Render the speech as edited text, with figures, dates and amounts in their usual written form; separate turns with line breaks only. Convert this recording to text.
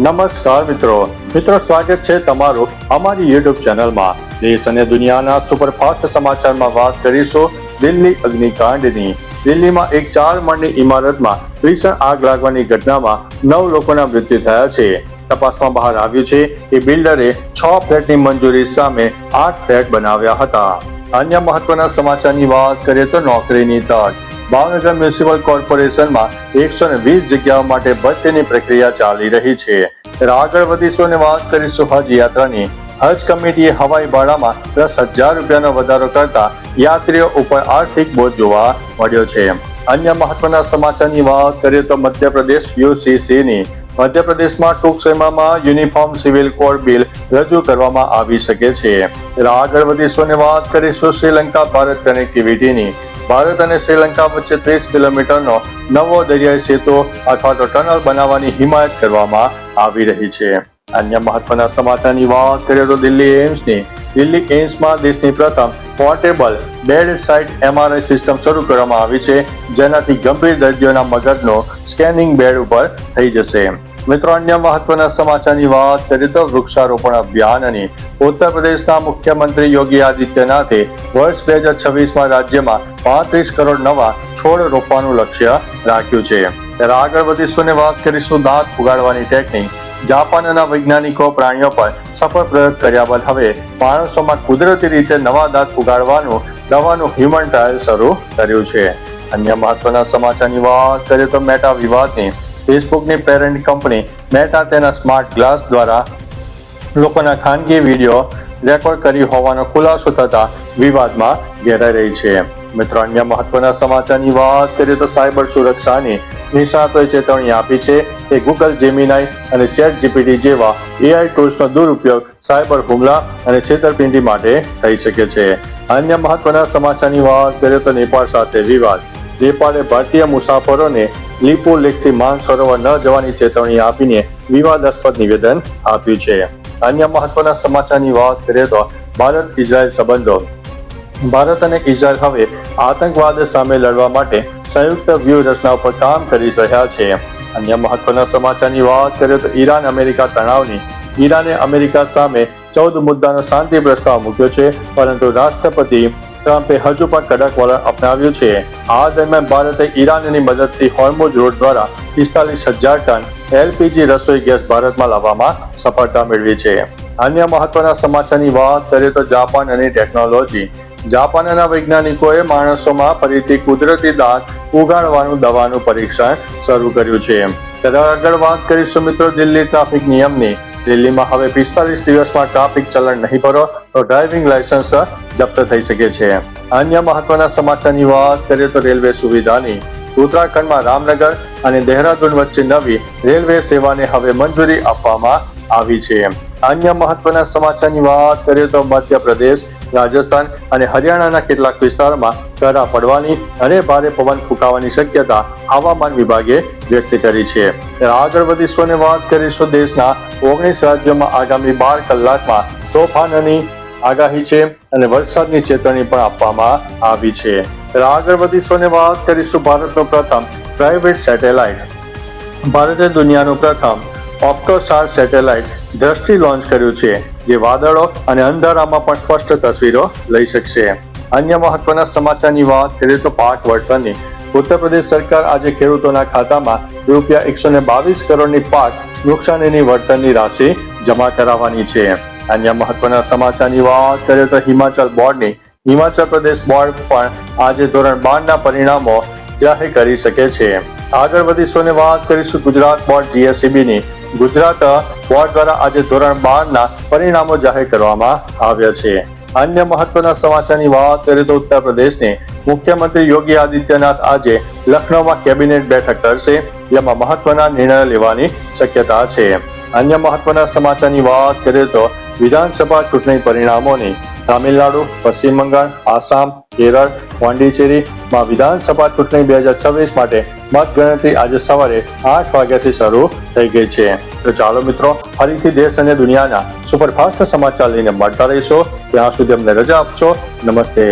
નમસ્કાર મિત્રો સ્વાગત છે તમારું અમારી યુટ્યુબ ચેનલમાં। દેશ અને દુનિયાના સુપરફાસ્ટ સમાચારમાં વાત કરીશું દિલ્હી અગ્નિકાંડની। દિલ્હીમાં એક 4 માળની ઇમારતમાં ભીષણ આગ લાગવાની ઘટનામાં 9 લોકોના મૃત્યુ થયા છે। તપાસમાં બહાર આવ્યું છે કે બિલ્ડરે 6 ફ્લેટની મંજૂરી સામે 8 ફ્લેટ બનાવ્યા હતા। અન્ય મહત્વના સમાચારની વાત કરીએ તો નોકરીની તક। ભાવનગર મ્યુનિસિપલ કોર્પોરેશનમાં 120 જગ્યાઓ માટે ભરતીની પ્રક્રિયા ચાલી રહી છે। આગળ વધીશું અને વાત કરીશું હજ યાત્રાની। હજ કમિટીએ હવાઈ ભાડામાં 10,000 રૂપિયાનો વધારો કરતા યાત્રીઓ ઉપર આર્થિક બોજ જોવા મળ્યો છે। અન્ય મહત્વના સમાચારની વાત કરીએ તો મધ્યપ્રદેશ UCCની। મધ્યપ્રદેશમાં ટૂંક સમયમાં યુનિફોર્મ સિવિલ કોડ બિલ રજૂ કરવામાં આવી શકે છે। આગળ વધીશું અને વાત કરીશું શ્રીલંકા ભારત કનેક્ટિવિટીની। ભારત અને શ્રીલંકા વચ્ચે 30 કિલોમીટરનો નવો દરિયાઈ સેતુ અથવા તો ટનલ બનાવવાની હિમાયત કરવામાં આવી રહી છે। અન્ય મહત્વના સમાચારની વાત કરીએ તો દિલ્હી એમ્સની। દિલ્હી એમ્સમાં દેશની પ્રથમ portable bed side MRI system શરૂ કરવામાં આવી છે, જેનાથી ગંભીર દર્દીઓના મગજનો સ્કેનિંગ બેડ ઉપર થઈ જશે। મિત્રો, અન્ય મહત્વના સમાચારની વાત કરીએ તો વૃક્ષારોપણ અભિયાનની। ઉત્તર પ્રદેશના મુખ્યમંત્રી યોગી આદિત્યનાથે વર્ષ 2026માં રાજ્યમાં 35 કરોડ નવા છોડ રોપવાનું લક્ષ્ય રાખ્યું છે। ત્યારે આગળ વધીશું અને વાત કરીશું દાંત ઉગાડવાની ટેકનિક। જાપાનના વૈજ્ઞાનિકો પ્રાણીઓ પર સફળ પ્રયોગ કર્યા બાદ હવે માણસોમાં કુદરતી રીતે નવા દાંત ઉગાડવાનું દવાનું હ્યુમન ટ્રાયલ શરૂ કર્યું છે। અન્ય મહત્વના સમાચારની વાત કરીએ તો મેટા વિવાદની। ફેસબુકની પેરેન્ટ કંપની મેટા તેના સ્માર્ટ ગ્લાસ દ્વારા લોકોના ખાનગી વિડીયો રેકોર્ડ કરી હોવાનો ખુલાસો થતા વિવાદમાં ઘેરાઈ રહી છે। મિત્રો, અન્ય મહત્વના સમાચારની વાત કરીએ તો સાયબર સુરક્ષાની। નિષ્ણાતોએ ચેતવણી આપી છે કે ગૂગલ જેમિનાઈ અને ચેટ જીપીટી જેવા AI ટૂલ્સનો દુરુપયોગ સાયબર હુમલા અને છેતરપિંડી માટે થઈ શકે છે। અન્ય મહત્વના સમાચારની વાત કરીએ તો નેપાળ સાથે વિવાદ। નેપાળે ભારતીય મુસાફરોને લીપુ લેકથી માનસરોવર ન જવાની ચેતવણી આપીને વિવાદાસ્પદ નિવેદન આપ્યું છે। અન્ય મહત્વના સમાચારની વાત કરીએ તો ભારત ઇઝરાયલ સંબંધો। ભારત અને ઇઝરાયલ હવે આતંકવાદ સામે લડવા માટે સંયુક્ત વ્યૂહરચના ઉપર કામ કરી રહ્યા છે। અન્ય મહત્વના સમાચારની વાત કરીએ તો ઈરાન અમેરિકા તણાવની। ઈરાને અમેરિકા સામે 14 મુદ્દાનો શાંતિ પ્રસ્તાવ મૂક્યો છે, પરંતુ રાષ્ટ્રપતિ ટ્રમ્પે હજુ પણ કડક વલણ અપનાવ્યું છે। આ દરમિયાન ભારતે ઈરાનની મદદથી હોર્મુઝ રોડ દ્વારા 45,000 ટન LPG રસોઈ ગેસ ભારતમાં લાવવામાં સફળતા મેળવી છે। અન્ય મહત્વના સમાચારની વાત કરીએ તો જાપાન અને ટેકનોલોજી। જાપાનના વૈજ્ઞાનિકોએ માણસોમાં ફરીથી કુદરતી દાંત ઉગાડવાનું દવાનું પરીક્ષણ શરૂ કર્યું છે। ત્યારે આગળ વાત કરીશું મિત્રો દિલ્હી ટ્રાફિક નિયમની। દિલ્હીમાં હવે 45 દિવસમાં ટ્રાફિક ચલણ નહીં ભરો તો ડ્રાઇવિંગ લાયસન્સ જપ્ત થઈ શકે છે। અન્ય મહત્વના સમાચારની વાત કરીએ તો રેલવે સુવિધાની। ઉત્તરાખંડમાં રામનગર અને દહેરાદૂન વચ્ચે નવી રેલવે સેવાને હવે મંજૂરી આપવામાં આવી છે। અન્ય મહત્વના સમાચારની વાત કરીએ તો મધ્યપ્રદેશ, રાજસ્થાન અને હરિયાણાના કેટલાક વિસ્તારોમાં કરા પડવાની અને ભારે પવન ફૂંકાવાની શક્યતા હવામાન વિભાગે વ્યક્ત કરી છે। આગળ વધીશું અને વાત કરીશું દેશના 19 રાજ્યોમાં આગામી 12 કલાકમાં તોફાનની આગાહી છે અને વરસાદની ચેતવણી પણ આપવામાં આવી છે। આગળ વધીશું અને વાત કરીશું ભારતનું પ્રથમ પ્રાઇવેટ સેટેલાઇટ। ભારતે દુનિયાનું પ્રથમ ઓપ્ટોસાર સેટેલાઇટ દ્રષ્ટિ લોન્ચ કર્યું છે, જે વાદળો અને અંધારામાં પણ સ્પષ્ટ તસવીરો લઈ શકશે। અન્ય મહત્વના સમાચારની વાત કરીએ તો પાક વળતરની। ઉત્તર પ્રદેશ સરકાર આજે ખેડૂતોના ખાતામાં રૂપિયા 122 કરોડની પાક નુકસાનીની વળતરની રાશિ જમા કરાવવાની છે। અન્ય મહત્વના સમાચારની વાત કરીએ તો હિમાચલ બોર્ડની। હિમાચલ પ્રદેશ બોર્ડ પણ આજે ધોરણ 12ના પરિણામો જાહેર કરી શકે છે। આગળ વધીશું અને વાત કરીશું ગુજરાત બોર્ડ GSEBની। ગુજરાત બોર્ડ દ્વારા આજે ધોરણ 12ના પરિણામો જાહેર કરવામાં આવ્યા છે। અન્ય મહત્વના સમાચારની વાત કરીએ તો ઉત્તર પ્રદેશની। મુખ્યમંત્રી યોગી આદિત્યનાથ આજે લખનૌમાં કેબિનેટ બેઠક કરશે, જેમાં મહત્વના નિર્ણયો લેવાની શક્યતા છે। અન્ય મહત્વના સમાચારની વાત કરીએ તો વિધાનસભા ચૂંટણી પરિણામોની। તામિલનાડુ, પશ્ચિમ બંગાળ, આસામ, કેરળ, પોંડિચેરીમાં વિધાનસભા ચૂંટણી 2026 માટે મતગણતરી આજે સવારે 8 વાગ્યાથી શરૂ થઈ ગઈ છે। તો ચાલો મિત્રો, ફરીથી દેશ અને દુનિયાના સુપરફાસ્ટ સમાચાર લઈને મળતા રહીશું। ત્યાં સુધી અમને રજા આપશો। નમસ્તે।